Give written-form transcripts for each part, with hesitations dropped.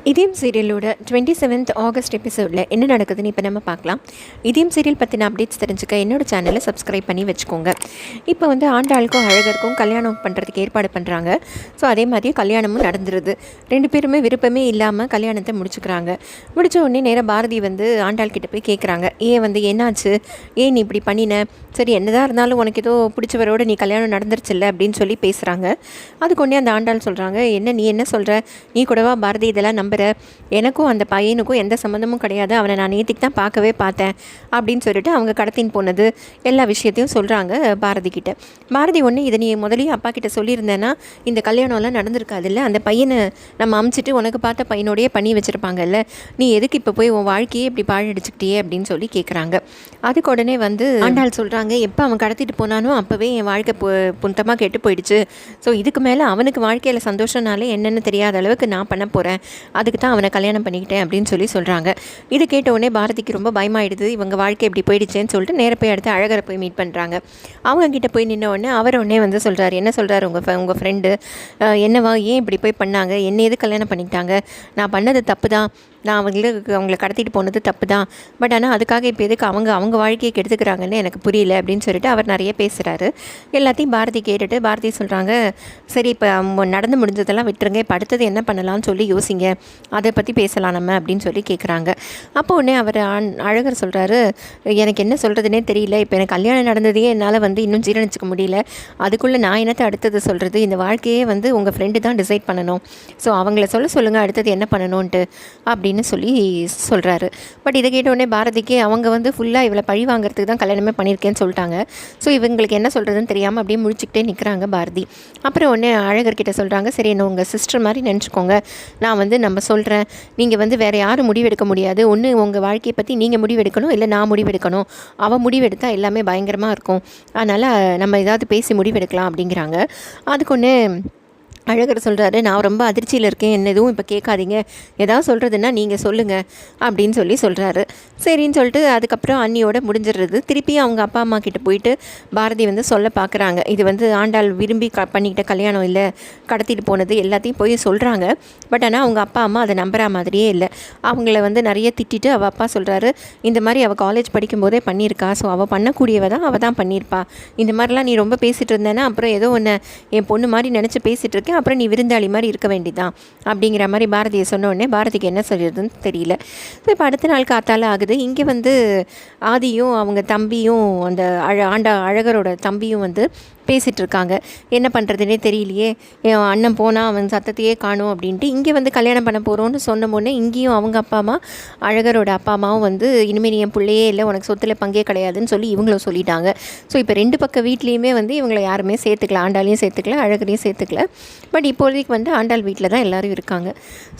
இதயம் சீரியலோட 27th August எபிசோடில் என்ன நடக்குதுன்னு இப்போ நம்ம பார்க்கலாம். இதயம் சீரியல் பற்றின அப்டேட்ஸ் தெரிஞ்சுக்க என்னோட சேனலை சப்ஸ்கிரைப் பண்ணி வச்சுக்கோங்க. இப்போ வந்து ஆண்டாளுக்கும் அழகருக்கும் கல்யாணம் பண்ணுறதுக்கு ஏற்பாடு பண்ணுறாங்க. ஸோ அதே மாதிரி கல்யாணமும் நடந்துருது. ரெண்டு பேருமே விருப்பமே இல்லாமல் கல்யாணத்தை முடிச்சுக்கிறாங்க. முடித்த உடனே நேராக பாரதி வந்து ஆண்டாள் கிட்ட போய் கேட்குறாங்க, ஏன் வந்து என்னாச்சு, ஏன் நீ இப்படி பண்ணின, சரி என்னதான் இருந்தாலும் உனக்கு ஏதோ பிடிச்சவரோட நீ கல்யாணம் நடந்துருச்சுல்ல அப்படின்னு சொல்லி பேசுகிறாங்க. அதுக்கு ஒன்றே அந்த ஆண்டாள் சொல்கிறாங்க, நீ என்ன சொல்கிற, நீ கூடவா பாரதி இதெல்லாம் நம்புற, எனக்கும் அந்த பையனுக்கும் எந்த சம்மந்தமும் கிடையாது, அவனை நான் நேற்றுக்கு தான் பார்க்கவே பார்த்தேன் அப்படின்னு சொல்லிட்டு அவங்க கடத்தின் போனது எல்லா விஷயத்தையும் சொல்கிறாங்க பாரதி கிட்ட. பாரதி ஒன்று, இதை நீ முதலே அப்பா கிட்ட சொல்லியிருந்தேன்னா இந்த கல்யாணம்லாம் நடந்திருக்காதுல்ல, அந்த பையனை நம்ம அமுச்சிட்டு உனக்கு பார்த்த பையனோடையே பண்ணி வச்சுருப்பாங்கல்ல, நீ எதுக்கு இப்போ போய் உன் வாழ்க்கையே இப்படி பாழடிச்சுக்கிட்டியே அப்படின்னு சொல்லி கேட்குறாங்க. அதுக்கு உடனே வந்து ஆண்டாள் சொல்கிறாங்க, எப்போ அவன் கடத்திட்டு போனானோ அப்போவே என் வாழ்க்கை புந்தமாக கெட்டு போயிடுச்சு. ஸோ இதுக்கு மேலே அவனுக்கு வாழ்க்கையில் சந்தோஷம்னாலே என்னென்னு தெரியாத அளவுக்கு நான் பண்ண போகிறேன், அதுக்கு தான் அவனை கல்யாணம் பண்ணிக்கிட்டேன் அப்படின்னு சொல்லி சொல்கிறாங்க. இது கேட்ட உடனே பாரதிக்கு ரொம்ப பயமாயிடுது, இவங்க வாழ்க்கை எப்படி போயிடுச்சேன்னு சொல்லிட்டு நேர போய் அடுத்து அழகரை போய் மீட் பண்ணுறாங்க. அவங்க கிட்ட போய் நின்ன உடனே அவர் உடனே வந்து சொல்கிறார், என்ன சொல்கிறார் உங்கள் ஃப்ரெண்டு, என்னவா ஏன் இப்படி போய் பண்ணாங்க, என்ன எது கல்யாணம் பண்ணிக்கிட்டாங்க, நான் பண்ணது தப்பு தான், நான் அவங்கள கடத்திட்டு போனது தப்பு தான், பட் ஆனால் அதுக்காக இப்போ எதுக்கு அவங்க வாழ்க்கையை கெடுத்துக்கிறாங்கன்னு எனக்கு புரியல அப்படின்னு சொல்லிட்டு அவர் நிறைய பேசுகிறாரு. எல்லாத்தையும் பாரதி கேட்டுட்டு பாரதி சொல்கிறாங்க, சரி இப்போ நடந்து முடிஞ்சதெல்லாம் விட்டுருங்க, இப்போ அடுத்தது என்ன பண்ணலாம்னு சொல்லி யோசிங்க, அதை பற்றி பேசலாம் நம்ம அப்படின்னு சொல்லி கேட்குறாங்க. அப்போ உடனே அவர் அழகர் சொல்கிறாரு, எனக்கு என்ன சொல்கிறதுனே தெரியல, இப்போ எனக்கு கல்யாணம் நடந்ததையே என்னால் வந்து இன்னும் ஜீரணிச்சிக்க முடியல, அதுக்குள்ளே நான் என்னத்தை அடுத்தது சொல்கிறது, இந்த வாழ்க்கையே வந்து உங்கள் ஃப்ரெண்டு தான் டிசைட் பண்ணணும், ஸோ அவங்கள சொல்லுங்கள் அடுத்தது என்ன பண்ணணுன்ட்டு அப்படின்னு சொல்லி சொல்கிறாரு. பட் இதை கேட்ட உடனே பாரதிக்கு அவங்க வந்து ஃபுல்லாக இவளை பழி வாங்குறதுக்கு தான் கல்யாணமே பண்ணியிருக்கேன்னு சொல்லிட்டாங்க. ஸோ இவங்களுக்கு என்ன சொல்கிறதுன்னு தெரியாமல் அப்படியே முழிச்சிக்கிட்டே நிற்கிறாங்க பாரதி. அப்புறம் உடனே அழகர்கிட்ட சொல்கிறாங்க, சரி என்ன உங்கள் சிஸ்டர் மாதிரி நினச்சிக்கோங்க, நான் வந்து நம்ம சொல்கிறேன், நீங்கள் வந்து வேறு யாரும் முடிவெடுக்க முடியாது, ஒன்று உங்கள் வாழ்க்கையை பற்றி நீங்கள் முடிவெடுக்கணும், இல்லை நான் முடிவெடுக்கணும், அவள் முடிவெடுத்தால் எல்லாமே பயங்கரமாக இருக்கும், அதனால் நம்ம ஏதாவது பேசி முடிவெடுக்கலாம் அப்படிங்கிறாங்க. அதுக்கு ஒன்று அழகர் சொல்கிறாரு, நான் ரொம்ப அதிர்ச்சியில் இருக்கேன், என்ன எதுவும் இப்போ கேட்காதீங்க, ஏதாவது சொல்கிறதுன்னா நீங்கள் சொல்லுங்கள் அப்படின்னு சொல்கிறாரு. சரின்னு சொல்லிட்டு அதுக்கப்புறம் அண்ணியோட முடிஞ்சிடுறது. திருப்பி அவங்க அப்பா அம்மா கிட்ட போயிட்டு பாரதி வந்து சொல்ல பார்க்குறாங்க, இது வந்து ஆண்டாள் விரும்பி பண்ணிக்கிட்ட கல்யாணம் இல்லை, கடத்திட்டு போனது எல்லாத்தையும் போய் சொல்கிறாங்க. பட் ஆனால் அவங்க அப்பா அம்மா அதை நம்புகிற மாதிரியே இல்லை. அவங்கள வந்து நிறைய திட்டிட்டு அவள் அப்பா சொல்கிறாரு, இந்த மாதிரி அவள் காலேஜ் படிக்கும்போதே பண்ணியிருக்கா, ஸோ அவள் பண்ணக்கூடியவ தான், அவள் தான் பண்ணியிருப்பா, இந்த மாதிரிலாம் நீ ரொம்ப பேசிகிட்டு இருந்தேன்னா அப்புறம் ஏதோ ஒன்று என் பொண்ணு மாதிரி நினச்சி பேசிகிட்டு இருக்கேன், அப்புறம் நீ விருந்தாளி மாதிரி இருக்க வேண்டியதான் அப்படிங்கிற மாதிரி பாரதியை சொன்ன உடனே பாரதிக்கு என்ன சொல்கிறதுன்னு தெரியல. ஸோ இப்போ அடுத்த நாள் காத்தால ஆகுது. இங்கே வந்து ஆதியும் அவங்க தம்பியும் அந்த அழகரோட தம்பியும் வந்து பேசிகிட்டு இருக்காங்க. என்ன பண்ணுறதுனே தெரியலையே, என் அண்ணன் போனால் அவன் சத்தத்தையே காணும் அப்படின்ட்டு இங்கே வந்து கல்யாணம் பண்ண போகிறோன்னு சொன்ன உடனே இங்கேயும் அவங்க அப்பா அம்மா அழகரோட அப்பா அம்மாவும் வந்து இனிமேல் நீ என் பிள்ளையே இல்லை, உனக்கு சொத்தில் பங்கே கிடையாதுன்னு சொல்லி இவங்களும் சொல்லிட்டாங்க. ஸோ இப்போ ரெண்டு பக்க வீட்லேயுமே வந்து இவங்களை யாருமே சேர்த்துக்கல, ஆண்டாளையும் சேர்த்துக்கல, அழகரையும் சேர்த்துக்கல. பட் இப்போதைக்கு வந்து ஆண்டாள் வீட்டில் தான் எல்லோரும் இருக்காங்க.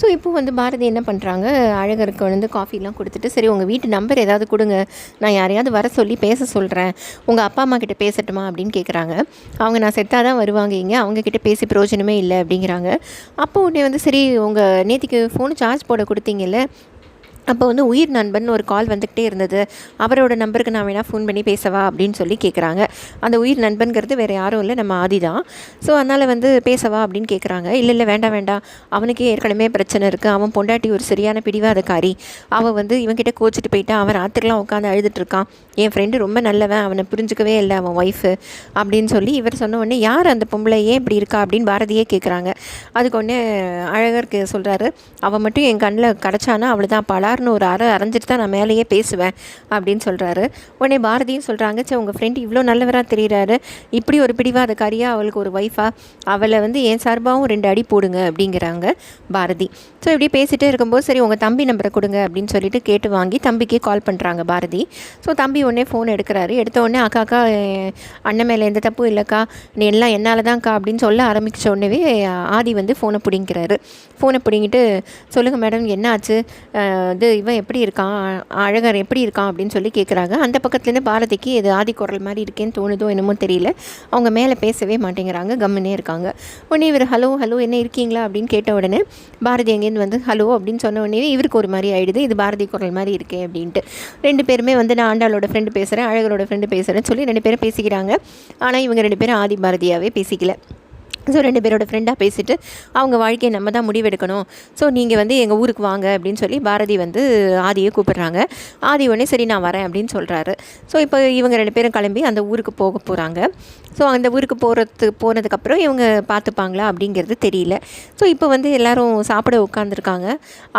ஸோ இப்போ வந்து பாரதி என்ன பண்ணுறாங்க, அழகருக்கு வந்து காஃபிலாம் கொடுத்துட்டு, சரி உங்கள் வீட்டு நம்பர் ஏதாவது கொடுங்க, நான் யாரையாவது வர சொல்லி பேச சொல்கிறேன், உங்கள் அப்பா அம்மா கிட்ட பேசட்டுமா அப்படின்னு கேட்குறாங்க. அவங்க நான் செத்தாக தான் வருவாங்க, இங்கே அவங்கக்கிட்ட பேசி பிரயோஜனமே இல்லை அப்படிங்கிறாங்க. அப்போ உடனே வந்து சரி உங்கள் நேற்றுக்கு ஃபோனு சார்ஜ் போட கொடுத்தீங்கல்ல, அப்போ வந்து உயிர் நண்பன் ஒரு கால் வந்துக்கிட்டே இருந்தது, அவரோட நம்பருக்கு நான் வேணால் ஃபோன் பண்ணி பேசவா அப்படின்னு சொல்லி கேட்குறாங்க. அந்த உயிர் நண்பன்கிறது வேறு யாரும் இல்லை, நம்ம ஆதி தான். ஸோ அதனால் வந்து பேசவா அப்படின்னு கேட்குறாங்க. இல்லை வேண்டாம், அவனுக்கே ஏற்கனவே பிரச்சனை இருக்குது, அவன் பொண்டாட்டி ஒரு சரியான பிடிவாதக்காரி, அவன் வந்து இவன்கிட்ட கோச்சிட்டு போயிட்டா, அவன் ராத்திரிலாம் உட்காந்து அழுதுட்டுருக்கான், என் ஃப்ரெண்டு ரொம்ப நல்லவன், அவனை புரிஞ்சுக்கவே இல்லை அவன் ஒய்ஃபு அப்படின்னு சொல்லி இவர் சொன்ன உடனே, யார் அந்த பொம்பளை, ஏன் இப்படி இருக்கா அப்படின்னு பாரதியே கேட்குறாங்க. அதுக்கு ஒன்று அழகருக்கு சொல்கிறாரு, அவன் மட்டும் என் கண்ணில் கிடச்சானா அவளை தான் பலார்னு ஒரு அரைஞ்சிட்டு தான் நான் மேலேயே பேசுவேன் அப்படின்னு சொல்கிறாரு. உடனே பாரதியும் சொல்கிறாங்க, சரி உங்கள் ஃப்ரெண்டு இவ்வளோ நல்லவராக தெரிகிறாரு, இப்படி ஒரு பிடிவாதக்காரியாக அவளுக்கு ஒரு ஒய்ஃபாக, அவளை வந்து என் சார்பாகவும் 2 அடி போடுங்க அப்படிங்கிறாங்க பாரதி. ஸோ இப்படி பேசிகிட்டே இருக்கும்போது சரி உங்கள் தம்பி நம்பரை கொடுங்க அப்படின்னு சொல்லிட்டு கேட்டு வாங்கி தம்பிக்கே கால் பண்ணுறாங்க பாரதி. ஸோ தம்பி உடனே ஃபோன் எடுக்கிறாரு. எடுத்த உடனே அக்கா அண்ணன் மேலே எந்த தப்பும் இல்லைக்கா, நீ எல்லாம் என்னால் தான்க்கா அப்படின்னு சொல்ல ஆரம்பித்த உடனே ஆதி வந்து ஃபோனை பிடிங்கிறாரு. ஃபோனை பிடிங்கிட்டு, சொல்லுங்கள் மேடம் என்ன ஆச்சு, இது இவன் எப்படி இருக்கான், அழகர் எப்படி இருக்கான் அப்படின்னு சொல்லி கேட்குறாங்க. அந்த பக்கத்துலேருந்து பாரதிக்கு இது ஆதி குரல் மாதிரி இருக்கேன்னு தோணுதோ என்னமோ தெரியல, அவங்க மேலே பேசவே மாட்டேங்கிறாங்க, கம்முன்னே இருக்காங்க. உடனே இவர் ஹலோ என்ன இருக்கீங்களா அப்படின்னு கேட்ட உடனே பாரதி எங்கேருந்து வந்து ஹலோ அப்படின்னு சொன்ன உடனே இவருக்கு ஒரு மாதிரி ஆகிடுது, இது பாரதி குரல் மாதிரி இருக்கே அப்படின்ட்டு. ரெண்டு பேருமே வந்து நான் ஆண்டாளோட ஃப்ரெண்டு பேசுகிறேன், அழகரோட ஃப்ரெண்டு பேசுகிறேன்னு சொல்லி 2 பேரும் பேசிக்கிறாங்க. ஆனால் இவங்க 2 பேரும் ஆதி பாரதியாகவே பேசிக்கல. ஸோ 2 பேரோட ஃப்ரெண்டாக பேசிவிட்டு அவங்க வாழ்க்கையை நம்ம தான் முடிவெடுக்கணும். ஸோ நீங்கள் வந்து எங்கள் ஊருக்கு வாங்க அப்படின்னு சொல்லி பாரதி வந்து ஆதியை கூப்பிட்றாங்க. ஆதி உடனே சரி நான் வரேன் அப்படின்னு சொல்கிறாரு. ஸோ இப்போ இவங்க 2 பேரும் கிளம்பி அந்த ஊருக்கு போக போகிறாங்க. ஸோ அந்த ஊருக்கு போனதுக்கப்புறம் இவங்க பார்த்துப்பாங்களா அப்படிங்கிறது தெரியல. ஸோ இப்போ வந்து எல்லோரும் சாப்பிட உட்காந்துருக்காங்க.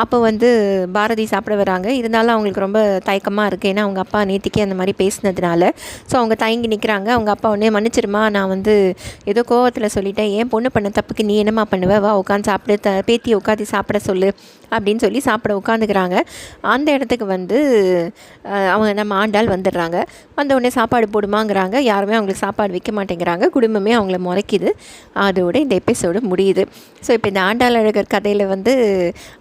அப்போ வந்து பாரதி சாப்பிட வராங்க. இருந்தாலும் அவங்களுக்கு ரொம்ப தயக்கமாக இருக்குது. ஏன்னா அவங்க அப்பா நேத்திக்கே அந்த மாதிரி பேசினதுனால. ஸோ அவங்க தயங்கி நிற்கிறாங்க. அவங்க அப்பா உடனே மன்னிச்சிருமா, நான் வந்து ஏதோ கோவத்தில் சொல்லிட்டேன், ஏன் பொண்ணு பண்ண தப்புக்கு நீ என்னம்மா பண்ணுவ, வா உட்காந்து சாப்பிடு, பேத்தியை உட்காந்து சாப்பிட சொல்லு அப்படின்னு சொல்லி சாப்பிட உட்காந்துக்கிறாங்க. அந்த இடத்துக்கு வந்து அவங்க நம்ம ஆண்டாள் வந்துடுறாங்க. வந்த உடனே சாப்பாடு போடுமாங்கிறாங்க. யாருமே அவங்களுக்கு சாப்பாடு வைக்க மாட்டேங்கிறாங்க. குடும்பமே அவங்கள முறைக்குது. அதோட இந்த எபிசோடு முடியுது. ஸோ இப்போ இந்த ஆண்டாள் அழகர் கதையில் வந்து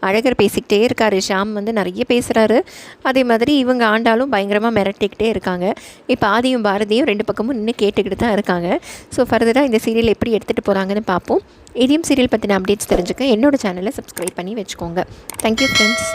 அழகர் பேசிக்கிட்டே இருக்கார். ஷாம் வந்து நிறைய பேசுகிறாரு. அதே மாதிரி இவங்க ஆண்டாலும் பயங்கரமாக மிரட்டிக்கிட்டே இருக்காங்க. இப்போ ஆதியும் பாரதியும் 2 பக்கமும் நின்று கேட்டுக்கிட்டு தான் இருக்காங்க. ஸோ ஃபர்தராக இந்த சீரியல் எப்படி எடுத்துகிட்டு போகிறாங்கன்னு பார்ப்போம். இதயம் சீரியல் பற்றின அப்டேட்ஸ் தெரிஞ்சுக்க என்னோடய சேனலை சப்ஸ்கிரைப் பண்ணி வச்சுக்கோங்க. Thank you friends.